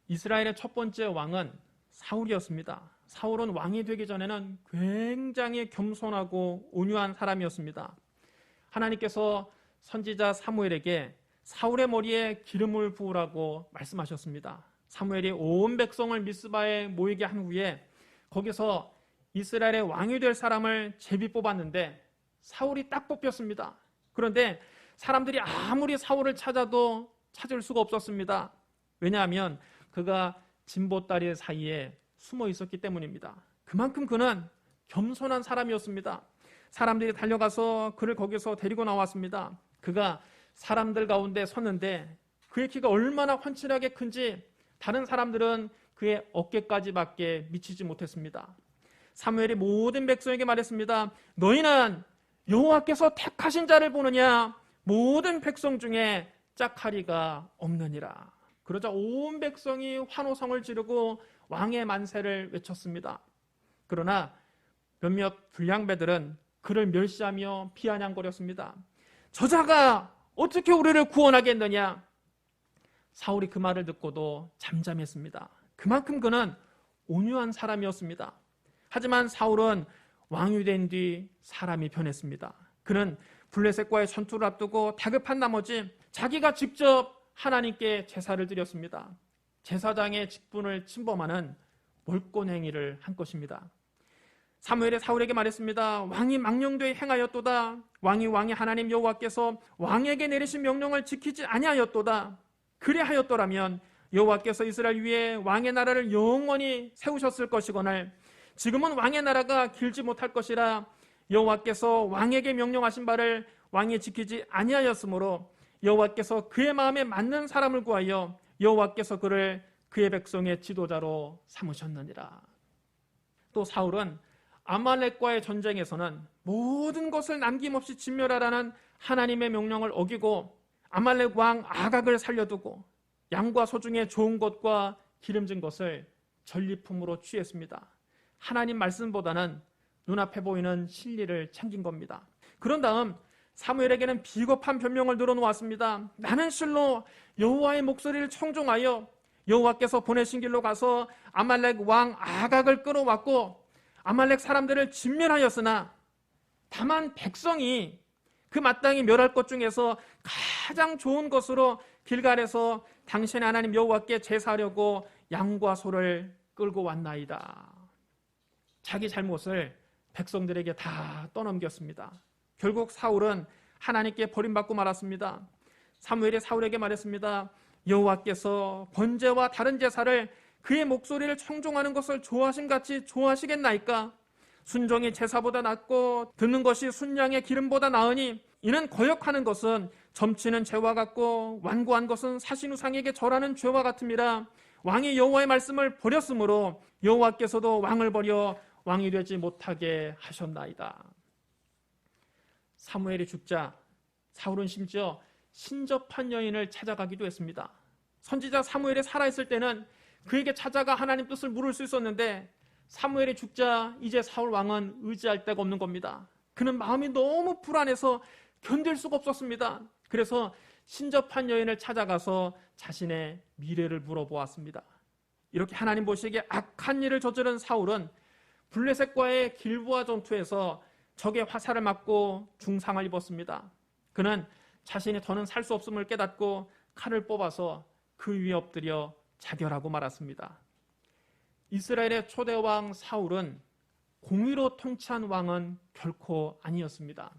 이스라엘의 첫 번째 왕은 사울이었습니다. 사울은 왕이 되기 전에는 굉장히 겸손하고 온유한 사람이었습니다. 하나님께서 선지자 사무엘에게 사울의 머리에 기름을 부으라고 말씀하셨습니다. 사무엘이 온 백성을 미스바에 모이게 한 후에 거기서 이스라엘의 왕이 될 사람을 제비 뽑았는데 사울이 딱 뽑혔습니다. 그런데 사람들이 아무리 사울을 찾아도 찾을 수가 없었습니다. 왜냐하면 그가 진보다리 사이에 숨어 있었기 때문입니다. 그만큼 그는 겸손한 사람이었습니다. 사람들이 달려가서 그를 거기서 데리고 나왔습니다. 그가 사람들 가운데 섰는데 그의 키가 얼마나 훤칠하게 큰지 다른 사람들은 그의 어깨까지밖에 미치지 못했습니다. 사무엘이 모든 백성에게 말했습니다. 너희는 여호와께서 택하신 자를 보느냐? 모든 백성 중에 짝하리가 없느니라. 그러자 온 백성이 환호성을 지르고 왕의 만세를 외쳤습니다. 그러나 몇몇 불량배들은 그를 멸시하며 비아냥거렸습니다. 저자가 어떻게 우리를 구원하겠느냐? 사울이 그 말을 듣고도 잠잠했습니다. 그만큼 그는 온유한 사람이었습니다. 하지만 사울은 왕이 된 뒤 사람이 변했습니다. 그는 블레셋과의 전투를 앞두고 다급한 나머지 자기가 직접 하나님께 제사를 드렸습니다. 제사장의 직분을 침범하는 몰권 행위를 한 것입니다. 사무엘이 사울에게 말했습니다. 왕이 망령되이 행하였도다. 왕이 하나님 여호와께서 왕에게 내리신 명령을 지키지 아니하였도다. 그래하였더라면 여호와께서 이스라엘 위에 왕의 나라를 영원히 세우셨을 것이거늘 지금은 왕의 나라가 길지 못할 것이라 여호와께서 왕에게 명령하신 바를 왕이 지키지 아니하였으므로 여호와께서 그의 마음에 맞는 사람을 구하여 여호와께서 그를 그의 백성의 지도자로 삼으셨느니라. 또 사울은 아말렉과의 전쟁에서는 모든 것을 남김없이 진멸하라는 하나님의 명령을 어기고 아말렉 왕 아각을 살려두고 양과 소 중에 좋은 것과 기름진 것을 전리품으로 취했습니다. 하나님 말씀보다는 눈앞에 보이는 진리를 챙긴 겁니다. 그런 다음 사무엘에게는 비겁한 변명을 늘어놓았습니다. 나는 실로 여호와의 목소리를 청종하여 여호와께서 보내신 길로 가서 아말렉 왕 아각을 끌어왔고 아말렉 사람들을 진멸하였으나 다만 백성이 그 마땅히 멸할 것 중에서 가장 좋은 것으로 길갈에서 당신의 하나님 여호와께 제사하려고 양과 소를 끌고 왔나이다. 자기 잘못을 백성들에게 다 떠넘겼습니다. 결국 사울은 하나님께 버림받고 말았습니다. 사무엘이 사울에게 말했습니다. 여호와께서 번제와 다른 제사를 그의 목소리를 청종하는 것을 좋아하심같이 좋아하시겠나이까? 순종이 제사보다 낫고 듣는 것이 순양의 기름보다 나으니 이는 거역하는 것은 점치는 죄와 같고 완고한 것은 사신우상에게 절하는 죄와 같음이라. 왕이 여호와의 말씀을 버렸으므로 여호와께서도 왕을 버려 왕이 되지 못하게 하셨나이다. 사무엘이 죽자 사울은 심지어 신접한 여인을 찾아가기도 했습니다. 선지자 사무엘이 살아있을 때는 그에게 찾아가 하나님 뜻을 물을 수 있었는데 사무엘이 죽자 이제 사울 왕은 의지할 데가 없는 겁니다. 그는 마음이 너무 불안해서 견딜 수가 없었습니다. 그래서 신접한 여인을 찾아가서 자신의 미래를 물어보았습니다. 이렇게 하나님 보시기에 악한 일을 저지른 사울은 블레셋과의 길보아 전투에서 적의 화살을 맞고 중상을 입었습니다. 그는 자신이 더는 살 수 없음을 깨닫고 칼을 뽑아서 그 위에 엎드려 자결하고 말았습니다. 이스라엘의 초대왕 사울은 공의로 통치한 왕은 결코 아니었습니다.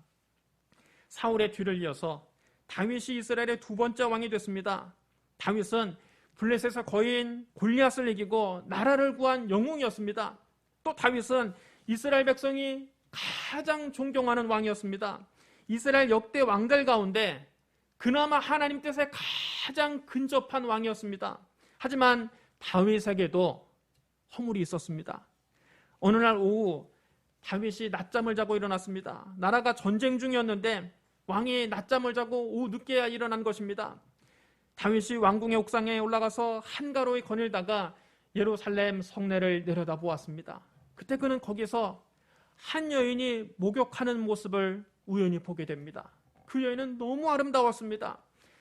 사울의 뒤를 이어서 다윗이 이스라엘의 두 번째 왕이 됐습니다. 다윗은 블레셋의 거인 골리앗을 이기고 나라를 구한 영웅이었습니다. 또 다윗은 이스라엘 백성이 가장 존경하는 왕이었습니다. 이스라엘 역대 왕들 가운데 그나마 하나님 뜻에 가장 근접한 왕이었습니다. 하지만 다윗에게도 허물이 있었습니다. 어느 날 오후 다윗이 낮잠을 자고 일어났습니다. 나라가 전쟁 중이었는데 왕이 낮잠을 자고 오후 늦게야 일어난 것입니다. 다윗이 왕궁의 옥상에 올라가서 한가로이 거닐다가 예루살렘 성내를 내려다보았습니다. 그때 그는 거기서 한 여인이 목욕하는 모습을 우연히 보게 됩니다. 그 여인은 너무 아름다웠습니다.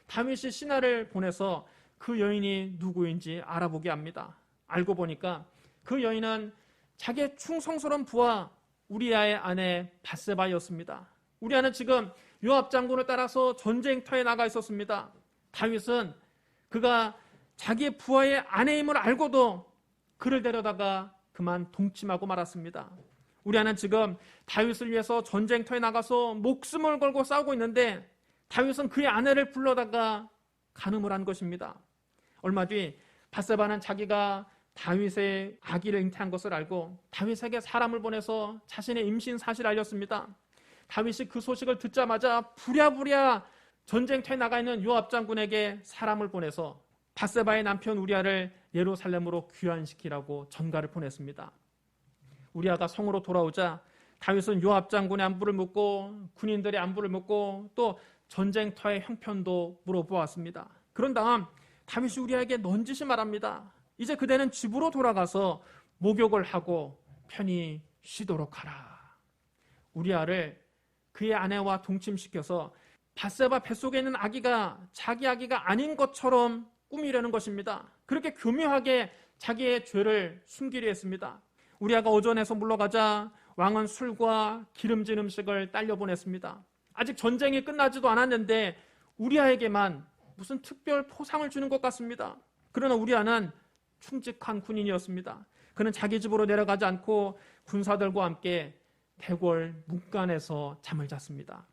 다윗이 신하를 보내서 그 여인이 누구인지 알아보게 합니다. 알고 보니까 그 여인은 자기의 충성스러운 부하 우리아의 아내 밧세바였습니다. 우리아는 지금 요압 장군을 따라서 전쟁터에 나가 있었습니다. 다윗은 그가 자기의 부하의 아내임을 알고도 그를 데려다가 그만 동침하고 말았습니다. 우리아는 지금 다윗을 위해서 전쟁터에 나가서 목숨을 걸고 싸우고 있는데 다윗은 그의 아내를 불러다가 간음을 한 것입니다. 얼마 뒤 밧세바는 자기가 다윗의 아기를 잉태한 것을 알고 다윗에게 사람을 보내서 자신의 임신 사실을 알렸습니다. 다윗이 그 소식을 듣자마자 부랴부랴 전쟁터에 나가 있는 요압 장군에게 사람을 보내서 밧세바의 남편 우리아를 예루살렘으로 귀환시키라고 전가를 보냈습니다. 우리아가 성으로 돌아오자 다윗은 요압 장군의 안부를 묻고 군인들의 안부를 묻고 또 전쟁터의 형편도 물어보았습니다. 그런 다음 다윗이 우리아에게 넌지시 말합니다. 이제 그대는 집으로 돌아가서 목욕을 하고 편히 쉬도록 하라. 우리아를 그의 아내와 동침시켜서 밧세바 뱃속에 있는 아기가 자기 아기가 아닌 것처럼 꾸미려는 것입니다. 그렇게 교묘하게 자기의 죄를 숨기려 했습니다. 우리아가 오전에서 물러가자 왕은 술과 기름진 음식을 딸려 보냈습니다. 아직 전쟁이 끝나지도 않았는데 우리아에게만 무슨 특별 포상을 주는 것 같습니다. 그러나 우리아는 충직한 군인이었습니다. 그는 자기 집으로 내려가지 않고 군사들과 함께 대궐 문간에서 잠을 잤습니다.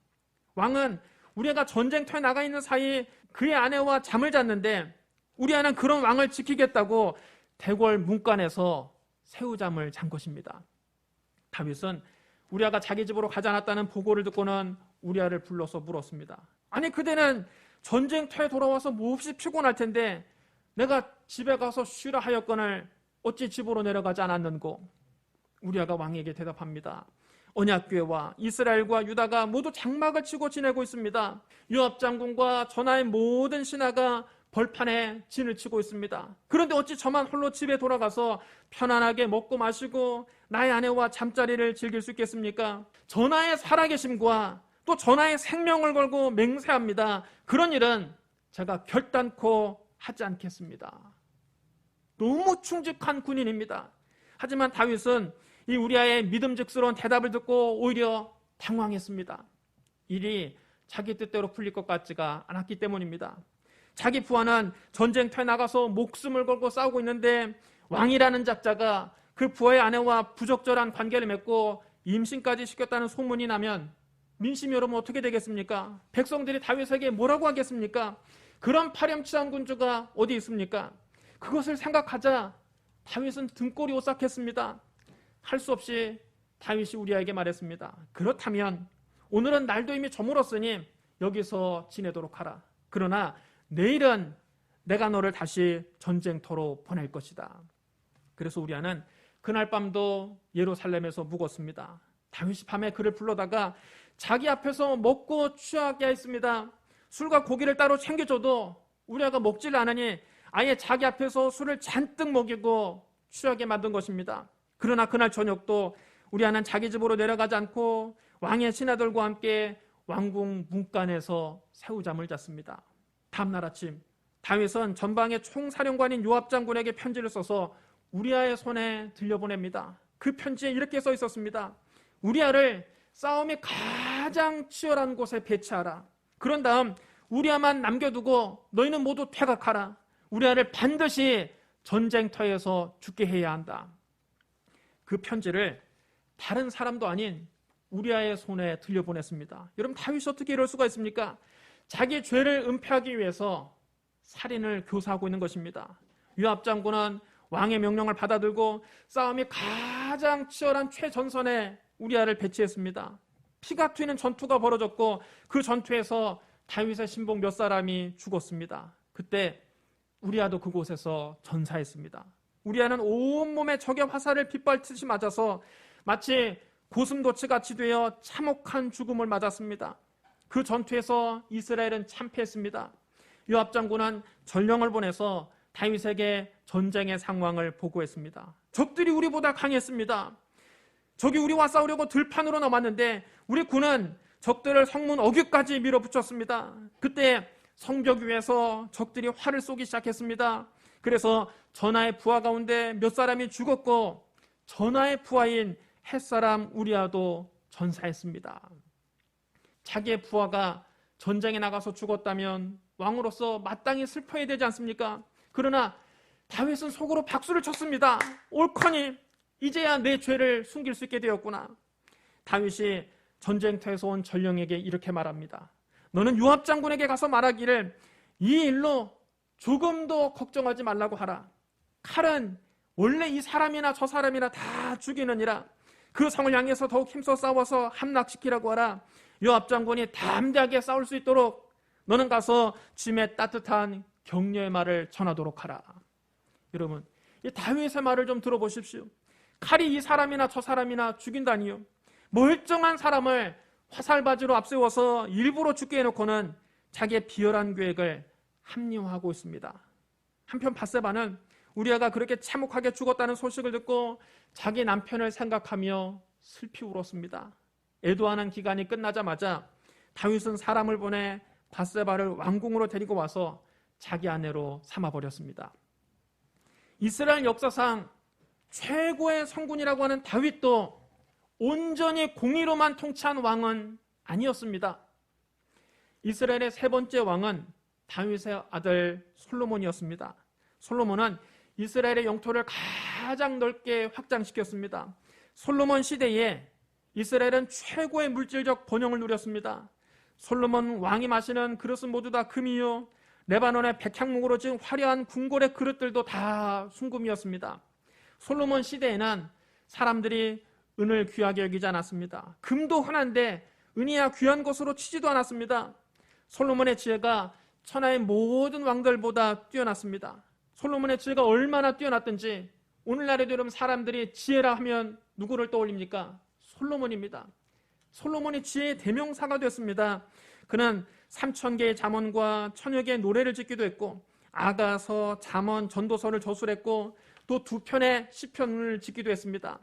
왕은 우리아가 전쟁터에 나가 있는 사이 그의 아내와 잠을 잤는데 우리아는 그런 왕을 지키겠다고 대궐 문간에서 새우잠을 잔 것입니다. 다윗은 우리아가 자기 집으로 가지 않았다는 보고를 듣고는 우리아를 불러서 물었습니다. 아니 그대는 전쟁터에 돌아와서 몹시 피곤할 텐데 내가 집에 가서 쉬라 하였거늘 어찌 집으로 내려가지 않았는고? 우리아가 왕에게 대답합니다. 언약궤와 이스라엘과 유다가 모두 장막을 치고 지내고 있습니다. 요압 장군과 전하의 모든 신하가 벌판에 진을 치고 있습니다. 그런데 어찌 저만 홀로 집에 돌아가서 편안하게 먹고 마시고 나의 아내와 잠자리를 즐길 수 있겠습니까? 전하의 살아계심과 또 전하의 생명을 걸고 맹세합니다. 그런 일은 제가 결단코 하지 않겠습니다. 너무 충직한 군인입니다. 하지만 다윗은 이 우리아의 믿음직스러운 대답을 듣고 오히려 당황했습니다. 일이 자기 뜻대로 풀릴 것 같지가 않았기 때문입니다. 자기 부하는 전쟁터에 나가서 목숨을 걸고 싸우고 있는데 왕이라는 작자가 그 부하의 아내와 부적절한 관계를 맺고 임신까지 시켰다는 소문이 나면 민심 여러분 어떻게 되겠습니까? 백성들이 다윗에게 뭐라고 하겠습니까? 그런 파렴치한 군주가 어디 있습니까? 그것을 생각하자 다윗은 등골이 오싹했습니다. 할 수 없이 다윗이 우리아에게 말했습니다. 그렇다면 오늘은 날도 이미 저물었으니 여기서 지내도록 하라. 그러나 내일은 내가 너를 다시 전쟁터로 보낼 것이다. 그래서 우리아는 그날 밤도 예루살렘에서 묵었습니다. 다윗이 밤에 그를 불러다가 자기 앞에서 먹고 취하게 했습니다. 술과 고기를 따로 챙겨줘도 우리아가 먹질 않으니 아예 자기 앞에서 술을 잔뜩 먹이고 취하게 만든 것입니다. 그러나 그날 저녁도 우리아는 자기 집으로 내려가지 않고 왕의 신하들과 함께 왕궁 문간에서 새우잠을 잤습니다. 다음날 아침 다윗은 전방의 총사령관인 요압 장군에게 편지를 써서 우리아의 손에 들려보냅니다. 그 편지에 이렇게 써 있었습니다. 우리아를 싸움이 가장 치열한 곳에 배치하라. 그런 다음 우리아만 남겨두고 너희는 모두 퇴각하라. 우리아를 반드시 전쟁터에서 죽게 해야 한다. 그 편지를 다른 사람도 아닌 우리아의 손에 들려보냈습니다. 여러분 다윗이 어떻게 이럴 수가 있습니까? 자기 죄를 은폐하기 위해서 살인을 교사하고 있는 것입니다. 요압 장군은 왕의 명령을 받아들고 싸움이 가장 치열한 최전선에 우리아를 배치했습니다. 피가 튀는 전투가 벌어졌고 그 전투에서 다윗의 신복 몇 사람이 죽었습니다. 그때 우리아도 그곳에서 전사했습니다. 우리아는 온몸에 적의 화살을 빗발치듯이 맞아서 마치 고슴도치같이 되어 참혹한 죽음을 맞았습니다. 그 전투에서 이스라엘은 참패했습니다. 요압 장군은 전령을 보내서 다윗에게 전쟁의 상황을 보고했습니다. 적들이 우리보다 강했습니다. 적이 우리와 싸우려고 들판으로 넘었는데 우리 군은 적들을 성문 어귀까지 밀어붙였습니다. 그때 성벽 위에서 적들이 활을 쏘기 시작했습니다. 그래서 전하의 부하 가운데 몇 사람이 죽었고 전하의 부하인 햇사람 우리아도 전사했습니다. 자기의 부하가 전쟁에 나가서 죽었다면 왕으로서 마땅히 슬퍼해야 되지 않습니까? 그러나 다윗은 속으로 박수를 쳤습니다. 옳거니 이제야 내 죄를 숨길 수 있게 되었구나. 다윗이 전쟁터에서 온 전령에게 이렇게 말합니다. 너는 요압 장군에게 가서 말하기를 이 일로 조금도 걱정하지 말라고 하라. 칼은 원래 이 사람이나 저 사람이나 다 죽이느니라. 그 성을 향해서 더욱 힘써 싸워서 함락시키라고 하라. 요압 장군이 담대하게 싸울 수 있도록 너는 가서 짐의 따뜻한 격려의 말을 전하도록 하라. 여러분, 이 다윗의 말을 좀 들어보십시오. 칼이 이 사람이나 저 사람이나 죽인다니요. 멀쩡한 사람을 화살바지로 앞세워서 일부러 죽게 해놓고는 자기의 비열한 계획을 합리화하고 있습니다. 한편 밧세바는 우리아가 그렇게 참혹하게 죽었다는 소식을 듣고 자기 남편을 생각하며 슬피 울었습니다. 애도하는 기간이 끝나자마자 다윗은 사람을 보내 밧세바를 왕궁으로 데리고 와서 자기 아내로 삼아버렸습니다. 이스라엘 역사상 최고의 성군이라고 하는 다윗도 온전히 공의로만 통치한 왕은 아니었습니다. 이스라엘의 세 번째 왕은 다윗의 아들 솔로몬이었습니다. 솔로몬은 이스라엘의 영토를 가장 넓게 확장시켰습니다. 솔로몬 시대에 이스라엘은 최고의 물질적 번영을 누렸습니다. 솔로몬 왕이 마시는 그릇은 모두 다 금이요, 레바논의 백향목으로 지은 화려한 궁궐의 그릇들도 다 순금이었습니다. 솔로몬 시대에는 사람들이 은을 귀하게 여기지 않았습니다. 금도 흔한데 은이야 귀한 것으로 치지도 않았습니다. 솔로몬의 지혜가 천하의 모든 왕들보다 뛰어났습니다. 솔로몬의 지혜가 얼마나 뛰어났든지 오늘날에도 여러분 사람들이 지혜라 하면 누구를 떠올립니까? 솔로몬입니다. 솔로몬이 지혜의 대명사가 됐습니다. 그는 3,000개의 잠언과 1,000여 개의 노래를 짓기도 했고 아가서, 잠언, 전도서를 저술했고 또 2편의 시편을 짓기도 했습니다.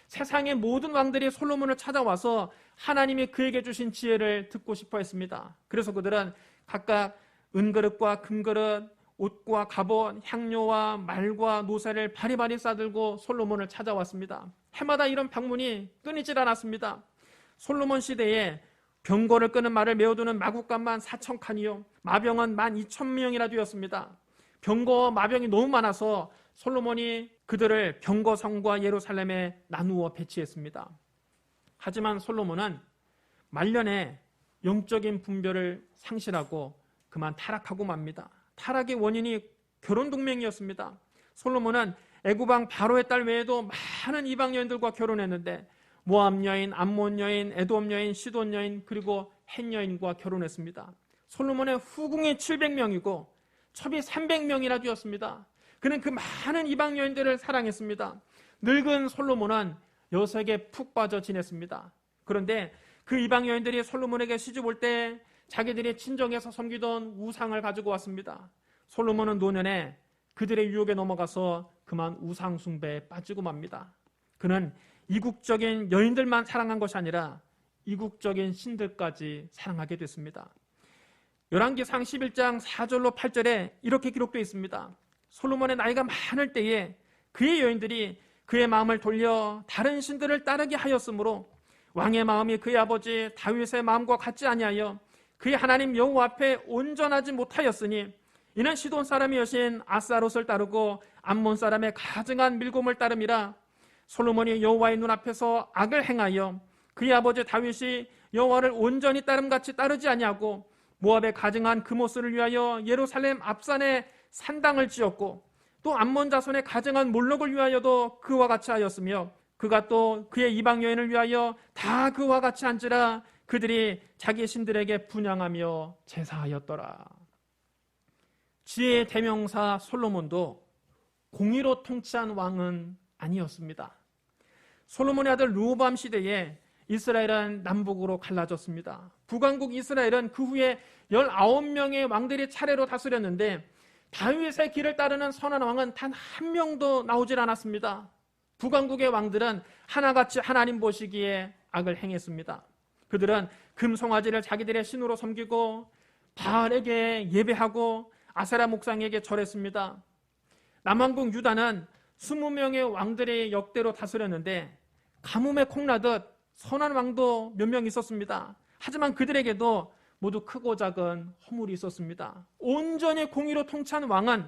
세상의 모든 왕들이 솔로몬을 찾아와서 하나님이 그에게 주신 지혜를 듣고 싶어 했습니다. 그래서 그들은 각각 은그릇과 금그릇, 옷과 갑옷, 향료와 말과 노새를 바리바리 싸들고 솔로몬을 찾아왔습니다. 해마다 이런 방문이 끊이질 않았습니다. 솔로몬 시대에 병거를 끄는 말을 메워두는 마국간만 4,000칸이요 마병은 12,000명이나 되었습니다. 병거와 마병이 너무 많아서 솔로몬이 그들을 병거성과 예루살렘에 나누어 배치했습니다. 하지만 솔로몬은 말년에 영적인 분별을 상실하고 그만 타락하고 맙니다. 타락의 원인이 결혼 동맹이었습니다. 솔로몬은 애굽왕 바로의 딸 외에도 많은 이방 여인들과 결혼했는데 모압 여인, 암몬 여인, 에돔 여인, 시돈 여인, 그리고 헷 여인과 결혼했습니다. 솔로몬의 후궁이 700명이고 첩이 300명이나 되었습니다. 그는 그 많은 이방 여인들을 사랑했습니다. 늙은 솔로몬은 여색에 푹 빠져 지냈습니다. 그런데 그 이방 여인들이 솔로몬에게 시집 올 때 자기들이 친정에서 섬기던 우상을 가지고 왔습니다. 솔로몬은 노년에 그들의 유혹에 넘어가서 그만 우상 숭배에 빠지고 맙니다. 그는 이국적인 여인들만 사랑한 것이 아니라 이국적인 신들까지 사랑하게 됐습니다. 열왕기상 11장 4절로 8절에 이렇게 기록되어 있습니다. 솔로몬의 나이가 많을 때에 그의 여인들이 그의 마음을 돌려 다른 신들을 따르게 하였으므로 왕의 마음이 그의 아버지 다윗의 마음과 같지 아니하여 그의 하나님 여호와 앞에 온전하지 못하였으니 이는 시돈 사람의 여신 아스타롯을 따르고 암몬 사람의 가증한 밀곰을 따름이라. 솔로몬이 여호와의 눈앞에서 악을 행하여 그의 아버지 다윗이 여호와를 온전히 따름같이 따르지 아니하고 모압의 가증한 금오스를 위하여 예루살렘 앞산에 산당을 지었고 또 암몬 자손의 가증한 몰록을 위하여도 그와 같이 하였으며 그가 또 그의 이방 여인을 위하여 다 그와 같이 한지라. 그들이 자기 신들에게 분향하며 제사하였더라. 지혜의 대명사 솔로몬도 공의로 통치한 왕은 아니었습니다. 솔로몬의 아들 르호보암 시대에 이스라엘은 남북으로 갈라졌습니다. 북왕국 이스라엘은 그 후에 19명의 왕들이 차례로 다스렸는데 다윗의 길을 따르는 선한 왕은 단 한 명도 나오질 않았습니다. 북왕국의 왕들은 하나같이 하나님 보시기에 악을 행했습니다. 그들은 금송아지를 자기들의 신으로 섬기고 바알에게 예배하고 아세라 목상에게 절했습니다. 남왕국 유다는 20명의 왕들이 역대로 다스렸는데 가뭄에 콩나듯 선한 왕도 몇 명 있었습니다. 하지만 그들에게도 모두 크고 작은 허물이 있었습니다. 온전히 공의로 통치한 왕은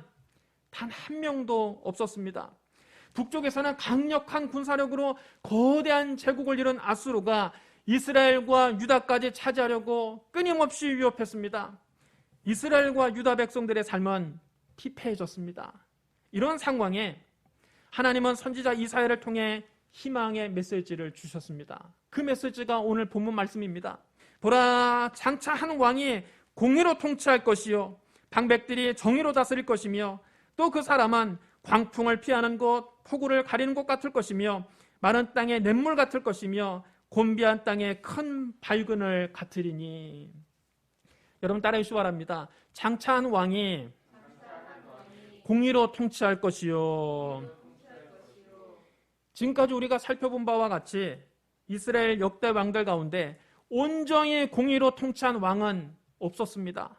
단 한 명도 없었습니다. 북쪽에서는 강력한 군사력으로 거대한 제국을 이룬 아수르가 이스라엘과 유다까지 차지하려고 끊임없이 위협했습니다. 이스라엘과 유다 백성들의 삶은 피폐해졌습니다. 이런 상황에 하나님은 선지자 이사야를 통해 희망의 메시지를 주셨습니다. 그 메시지가 오늘 본문 말씀입니다. 보라, 장차 한 왕이 공의로 통치할 것이요 방백들이 정의로 다스릴 것이며 또 그 사람은 광풍을 피하는 곳, 폭우를 가리는 곳 같을 것이며 마른 땅의 냇물 같을 것이며 곤비한 땅의 큰 밝은을 같으리니. 여러분 따라해 주시기 바랍니다. 장차 한 왕이 공의로 통치할 것이요. 지금까지 우리가 살펴본 바와 같이 이스라엘 역대 왕들 가운데 온전히 공의로 통치한 왕은 없었습니다.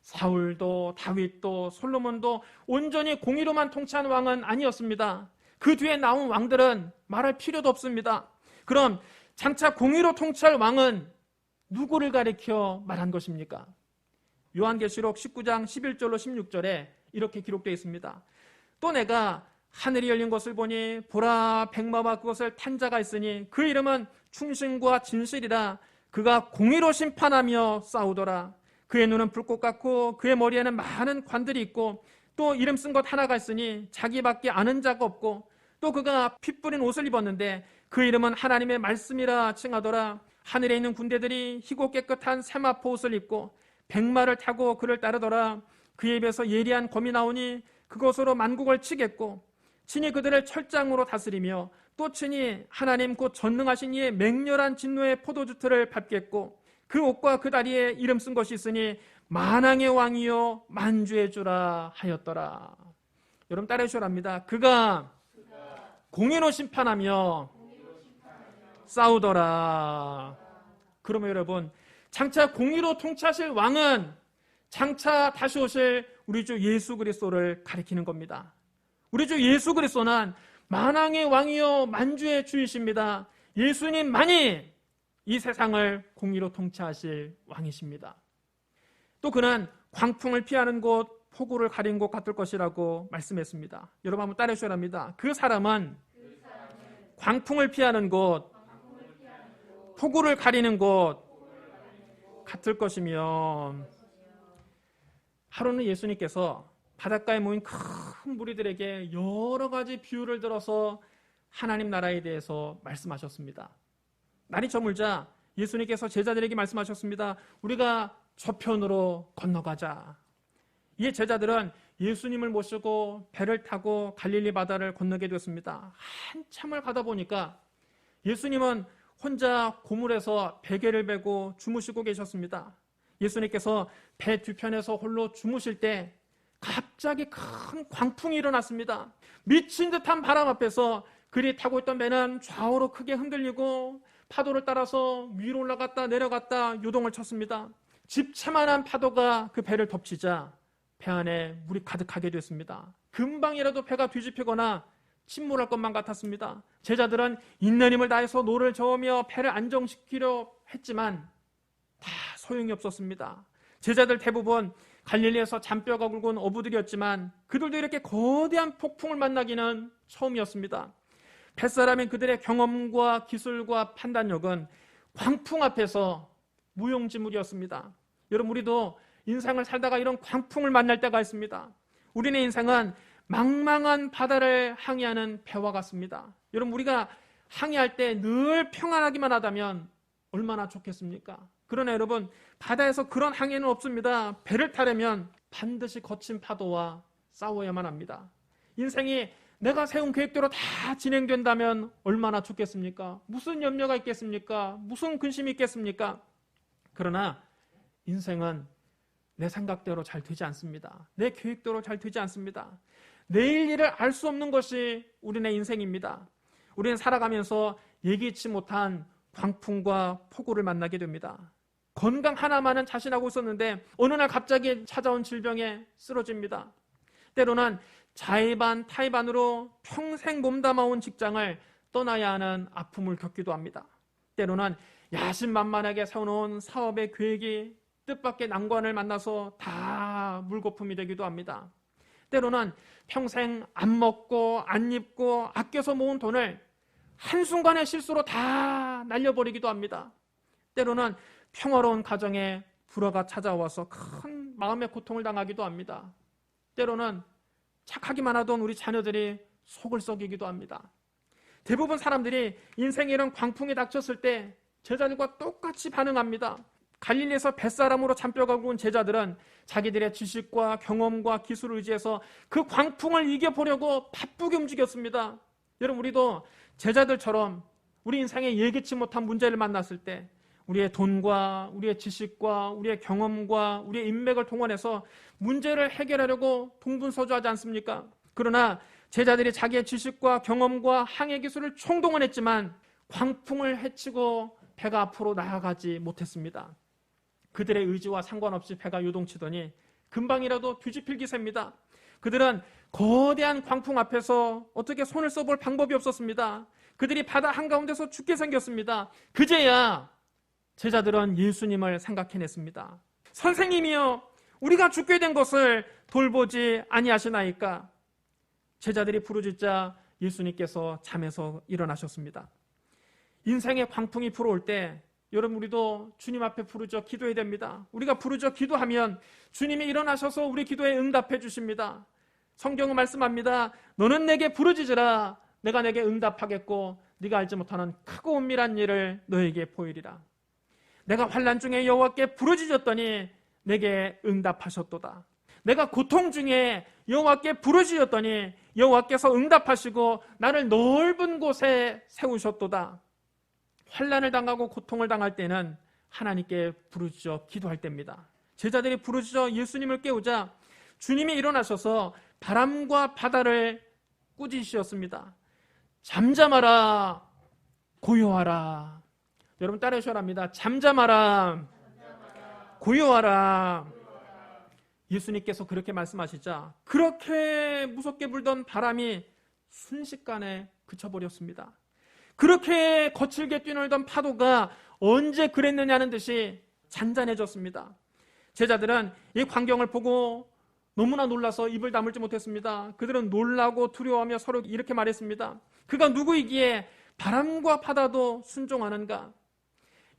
사울도 다윗도 솔로몬도 온전히 공의로만 통치한 왕은 아니었습니다. 그 뒤에 나온 왕들은 말할 필요도 없습니다. 그럼 장차 공의로 통치할 왕은 누구를 가리켜 말한 것입니까? 요한계시록 19장 11절로 16절에 이렇게 기록되어 있습니다. 또 내가 하늘이 열린 것을 보니 보라, 백마와 그것을 탄 자가 있으니 그 이름은 충신과 진실이라. 그가 공의로 심판하며 싸우더라. 그의 눈은 불꽃 같고 그의 머리에는 많은 관들이 있고 또 이름 쓴 것 하나가 있으니 자기밖에 아는 자가 없고 또 그가 피 뿌린 옷을 입었는데 그 이름은 하나님의 말씀이라 칭하더라. 하늘에 있는 군대들이 희고 깨끗한 세마포 옷을 입고 백마를 타고 그를 따르더라. 그의 입에서 예리한 검이 나오니 그것으로 만국을 치겠고 친히 그들을 철장으로 다스리며 또 친히 하나님 곧 전능하신 이의 맹렬한 진노의 포도주틀을 밟겠고 그 옷과 그 다리에 이름 쓴 것이 있으니 만왕의 왕이요 만주의 주라 하였더라. 여러분 따라해 주랍니다. 그가 공의로 심판하며 싸우더라. 그러면 여러분 장차 공의로 통치하실 왕은 장차 다시 오실 우리 주 예수 그리스도를 가리키는 겁니다. 우리 주 예수 그리스도는 만왕의 왕이요 만주의 주이십니다. 예수님만이 이 세상을 공의로 통치하실 왕이십니다. 또 그는 광풍을 피하는 곳, 폭우를 가린 곳 같을 것이라고 말씀했습니다. 여러분 한번 따라해 주셔야 합니다. 그 사람은 광풍을 피하는 곳, 폭우를 가리는 곳 같을 것이며. 하루는 예수님께서 바닷가에 모인 큰 무리들에게 여러 가지 비유를 들어서 하나님 나라에 대해서 말씀하셨습니다. 날이 저물자 예수님께서 제자들에게 말씀하셨습니다. 우리가 저편으로 건너가자. 이에 제자들은 예수님을 모시고 배를 타고 갈릴리 바다를 건너게 됐습니다. 한참을 가다 보니까 예수님은 혼자 고물에서 베개를 베고 주무시고 계셨습니다. 예수님께서 배 뒤편에서 홀로 주무실 때 갑자기 큰 광풍이 일어났습니다. 미친 듯한 바람 앞에서 그리 타고 있던 배는 좌우로 크게 흔들리고 파도를 따라서 위로 올라갔다 내려갔다 요동을 쳤습니다. 집채만한 파도가 그 배를 덮치자 배 안에 물이 가득하게 됐습니다. 금방이라도 배가 뒤집히거나 침몰할 것만 같았습니다. 제자들은 있는 힘을 다해서 노를 저으며 배를 안정시키려 했지만 다 소용이 없었습니다. 제자들 대부분 갈릴리에서 잔뼈가 굵은 어부들이었지만 그들도 이렇게 거대한 폭풍을 만나기는 처음이었습니다. 뱃사람인 그들의 경험과 기술과 판단력은 광풍 앞에서 무용지물이었습니다. 여러분 우리도 인생을 살다가 이런 광풍을 만날 때가 있습니다. 우리의 인생은 망망한 바다를 항해하는 배와 같습니다. 여러분 우리가 항해할 때 늘 평안하기만 하다면 얼마나 좋겠습니까? 그러나 여러분 바다에서 그런 항해는 없습니다. 배를 타려면 반드시 거친 파도와 싸워야만 합니다. 인생이 내가 세운 계획대로 다 진행된다면 얼마나 좋겠습니까? 무슨 염려가 있겠습니까? 무슨 근심이 있겠습니까? 그러나 인생은 내 생각대로 잘 되지 않습니다. 내 계획대로 잘 되지 않습니다. 내일 일을 알 수 없는 것이 우리의 인생입니다. 우리는 살아가면서 예기치 못한 광풍과 폭우를 만나게 됩니다. 건강 하나만은 자신하고 있었는데 어느 날 갑자기 찾아온 질병에 쓰러집니다. 때로는 자의반 타의반으로 평생 몸담아온 직장을 떠나야 하는 아픔을 겪기도 합니다. 때로는 야심만만하게 세워놓은 사업의 계획이 뜻밖의 난관을 만나서 다 물거품이 되기도 합니다. 때로는 평생 안 먹고 안 입고 아껴서 모은 돈을 한순간의 실수로 다 날려버리기도 합니다. 때로는 평화로운 가정에 불화가 찾아와서 큰 마음의 고통을 당하기도 합니다. 때로는 착하기만 하던 우리 자녀들이 속을 썩이기도 합니다. 대부분 사람들이 인생에 이런 광풍이 닥쳤을 때 제자들과 똑같이 반응합니다. 갈릴리에서 뱃사람으로 잔뼈가고 온 제자들은 자기들의 지식과 경험과 기술을 의지해서 그 광풍을 이겨보려고 바쁘게 움직였습니다. 여러분, 우리도 제자들처럼 우리 인생에 예기치 못한 문제를 만났을 때 우리의 돈과 우리의 지식과 우리의 경험과 우리의 인맥을 동원해서 문제를 해결하려고 동분서주하지 않습니까? 그러나 제자들이 자기의 지식과 경험과 항해 기술을 총동원했지만 광풍을 헤치고 배가 앞으로 나아가지 못했습니다. 그들의 의지와 상관없이 배가 요동치더니 금방이라도 뒤집힐 기세입니다. 그들은 거대한 광풍 앞에서 어떻게 손을 써볼 방법이 없었습니다. 그들이 바다 한가운데서 죽게 생겼습니다. 그제야 제자들은 예수님을 생각해냈습니다. 선생님이여, 우리가 죽게 된 것을 돌보지 아니하시나이까? 제자들이 부르짖자 예수님께서 잠에서 일어나셨습니다. 인생의 광풍이 불어올 때 여러분, 우리도 주님 앞에 부르짖어 기도해야 됩니다. 우리가 부르짖어 기도하면 주님이 일어나셔서 우리 기도에 응답해 주십니다. 성경은 말씀합니다. 너는 내게 부르짖으라. 내가 내게 응답하겠고 네가 알지 못하는 크고 은밀한 일을 너에게 보이리라. 내가 환난 중에 여호와께 부르짖었더니 내게 응답하셨도다. 내가 고통 중에 여호와께 부르짖었더니 여호와께서 응답하시고 나를 넓은 곳에 세우셨도다. 환난을 당하고 고통을 당할 때는 하나님께 부르짖어 기도할 때입니다. 제자들이 부르짖어 예수님을 깨우자 주님이 일어나셔서 바람과 바다를 꾸짖으셨습니다. 잠잠하라, 고요하라. 여러분 따라해 주셔야 합니다. 잠잠하라, 고요하라. 예수님께서 그렇게 말씀하시자 그렇게 무섭게 불던 바람이 순식간에 그쳐버렸습니다. 그렇게 거칠게 뛰놀던 파도가 언제 그랬느냐는 듯이 잔잔해졌습니다. 제자들은 이 광경을 보고 너무나 놀라서 입을 다물지 못했습니다. 그들은 놀라고 두려워하며 서로 이렇게 말했습니다. 그가 누구이기에 바람과 바다도 순종하는가?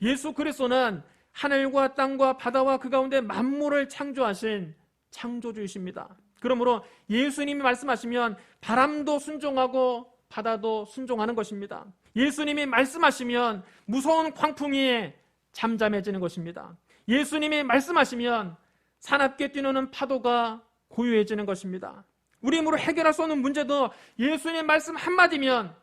예수 그리스도는 하늘과 땅과 바다와 그 가운데 만물을 창조하신 창조주이십니다. 그러므로 예수님이 말씀하시면 바람도 순종하고 바다도 순종하는 것입니다. 예수님이 말씀하시면 무서운 광풍이 잠잠해지는 것입니다. 예수님이 말씀하시면 사납게 뛰노는 파도가 고요해지는 것입니다. 우리 힘으로 해결할 수 없는 문제도 예수님 말씀 한마디면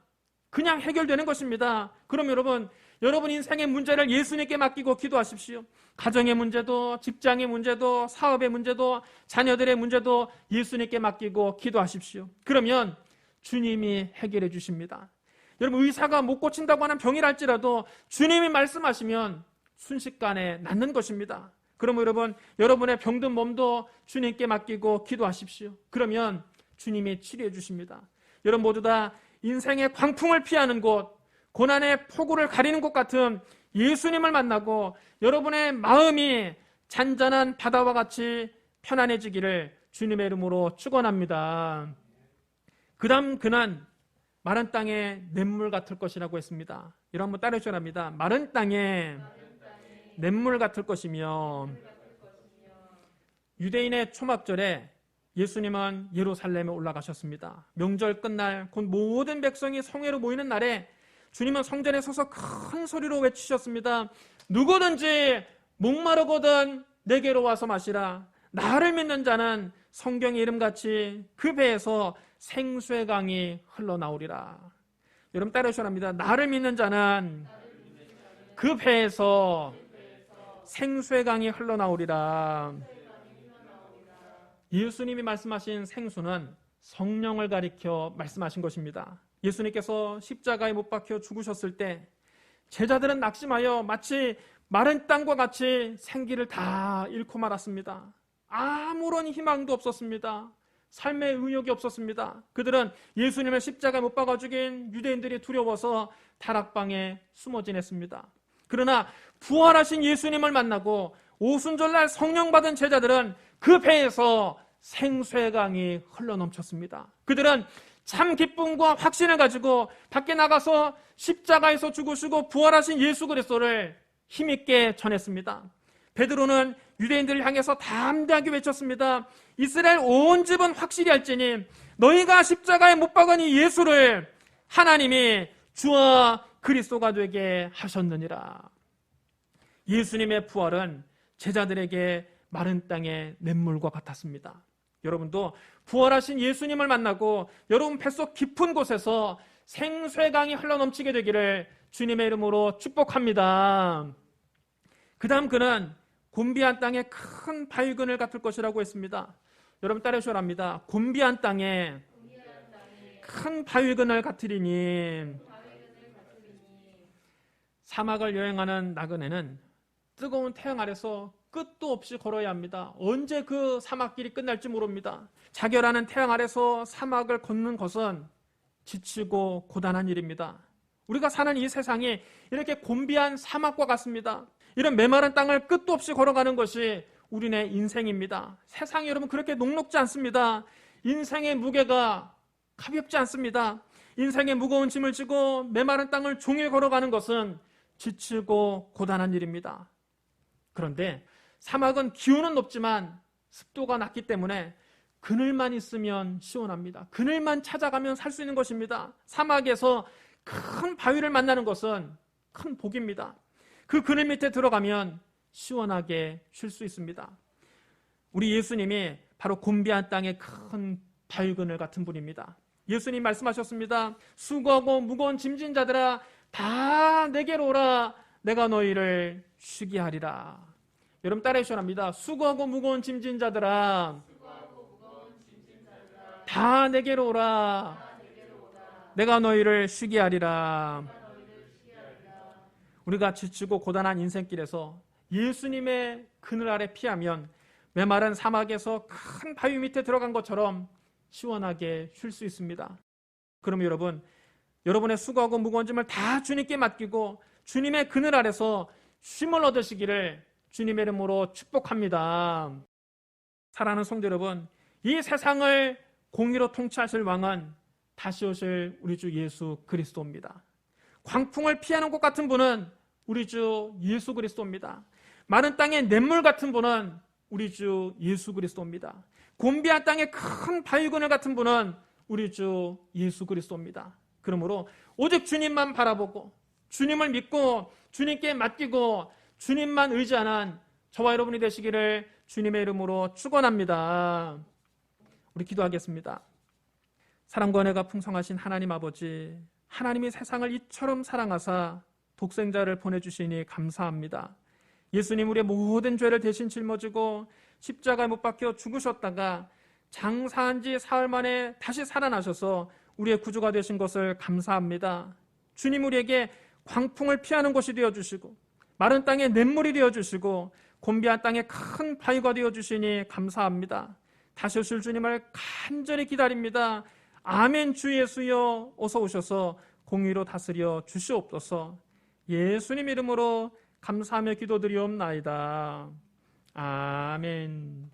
그냥 해결되는 것입니다. 그럼 여러분 인생의 문제를 예수님께 맡기고 기도하십시오. 가정의 문제도, 직장의 문제도, 사업의 문제도, 자녀들의 문제도 예수님께 맡기고 기도하십시오. 그러면 주님이 해결해 주십니다. 여러분, 의사가 못 고친다고 하는 병이랄지라도 주님이 말씀하시면 순식간에 낫는 것입니다. 그러면 여러분의 병든 몸도 주님께 맡기고 기도하십시오. 그러면 주님이 치료해 주십니다. 여러분 모두 다 인생의 광풍을 피하는 곳, 고난의 폭우를 가리는 곳 같은 예수님을 만나고 여러분의 마음이 잔잔한 바다와 같이 편안해지기를 주님의 이름으로 축원합니다. 그 다음 그는 마른 땅에 냇물 같을 것이라고 했습니다. 이런 한번 따라해 주셔야 합니다. 마른 땅에 냇물 같을 것이며. 유대인의 초막절에 예수님은 예루살렘에 올라가셨습니다. 명절 끝날 곧 모든 백성이 성회로 모이는 날에 주님은 성전에 서서 큰 소리로 외치셨습니다. 누구든지 목마르거든 내게로 와서 마시라. 나를 믿는 자는 성경의 이름같이 그 배에서 생수의 강이 흘러나오리라. 여러분 따라해 주셔야 합니다. 나를 믿는 자는 그 배에서 생수의 강이 흘러나오리라. 예수님이 말씀하신 생수는 성령을 가리켜 말씀하신 것입니다. 예수님께서 십자가에 못 박혀 죽으셨을 때 제자들은 낙심하여 마치 마른 땅과 같이 생기를 다 잃고 말았습니다. 아무런 희망도 없었습니다. 삶의 의욕이 없었습니다. 그들은 예수님을 십자가에 못 박아 죽인 유대인들이 두려워서 다락방에 숨어 지냈습니다. 그러나 부활하신 예수님을 만나고 오순절날 성령 받은 제자들은 그 배에서 생수의 강이 흘러넘쳤습니다. 그들은 참 기쁨과 확신을 가지고 밖에 나가서 십자가에서 죽으시고 부활하신 예수 그리스도를 힘있게 전했습니다. 베드로는 유대인들을 향해서 담대하게 외쳤습니다. 이스라엘 온 집은 확실히 알지니 너희가 십자가에 못 박은 이 예수를 하나님이 주와 그리스도가 되게 하셨느니라. 예수님의 부활은 제자들에게 마른 땅의 냇물과 같았습니다. 여러분도 부활하신 예수님을 만나고 여러분 뱃속 깊은 곳에서 생수의 강이 흘러넘치게 되기를 주님의 이름으로 축복합니다. 그 다음 그는 곤비한 땅에 큰 바위근을 같을 것이라고 했습니다. 여러분 따라 하셔랍니다. 곤비한 땅에 큰 바위근을 같으리니. 사막을 여행하는 나그네는 뜨거운 태양 아래서 끝도 없이 걸어야 합니다. 언제 그 사막길이 끝날지 모릅니다. 자결하는 태양 아래서 사막을 걷는 것은 지치고 고단한 일입니다. 우리가 사는 이 세상이 이렇게 곤비한 사막과 같습니다. 이런 메마른 땅을 끝도 없이 걸어가는 것이 우리네 인생입니다. 세상이 여러분 그렇게 녹록지 않습니다. 인생의 무게가 가볍지 않습니다. 인생의 무거운 짐을 지고 메마른 땅을 종일 걸어가는 것은 지치고 고단한 일입니다. 그런데 사막은 기온은 높지만 습도가 낮기 때문에 그늘만 있으면 시원합니다. 그늘만 찾아가면 살 수 있는 것입니다. 사막에서 큰 바위를 만나는 것은 큰 복입니다. 그 그늘 밑에 들어가면 시원하게 쉴 수 있습니다. 우리 예수님이 바로 곤비한 땅의 큰 바위그늘 같은 분입니다. 예수님 말씀하셨습니다. 수고하고 무거운 짐진 자들아 다 내게로 오라. 내가 너희를 쉬게 하리라. 여러분 따라해 주셔랍니다. 수고하고 무거운 짐진 자들아 다 내게로 오라. 내가 너희를 쉬게 하리라. 우리가 지치고 고단한 인생길에서 예수님의 그늘 아래 피하면 메마른 사막에서 큰 바위 밑에 들어간 것처럼 시원하게 쉴 수 있습니다. 그럼 여러분, 여러분의 수고하고 무거운 짐을 다 주님께 맡기고 주님의 그늘 아래서 쉼을 얻으시기를 주님의 이름으로 축복합니다. 사랑하는 성도 여러분, 이 세상을 공의로 통치하실 왕은 다시 오실 우리 주 예수 그리스도입니다. 광풍을 피하는 것 같은 분은 우리 주 예수 그리스도입니다. 마른 땅의 냇물 같은 분은 우리 주 예수 그리스도입니다. 곤비한 땅의 큰 바위그늘 같은 분은 우리 주 예수 그리스도입니다. 그러므로 오직 주님만 바라보고 주님을 믿고 주님께 맡기고 주님만 의지하는 저와 여러분이 되시기를 주님의 이름으로 축원합니다. 우리 기도하겠습니다. 사랑과 은혜가 풍성하신 하나님 아버지, 하나님이 세상을 이처럼 사랑하사 독생자를 보내주시니 감사합니다. 예수님 우리의 모든 죄를 대신 짊어지고 십자가에 못 박혀 죽으셨다가 장사한 지 사흘 만에 다시 살아나셔서 우리의 구주가 되신 것을 감사합니다. 주님 우리에게 광풍을 피하는 곳이 되어주시고 마른 땅에 냇물이 되어주시고 곤비한 땅에 큰 바위가 되어주시니 감사합니다. 다시 오실 주님을 간절히 기다립니다. 아멘. 주 예수여 어서 오셔서 공의로 다스려 주시옵소서. 예수님 이름으로 감사하며 기도드리옵나이다. 아멘.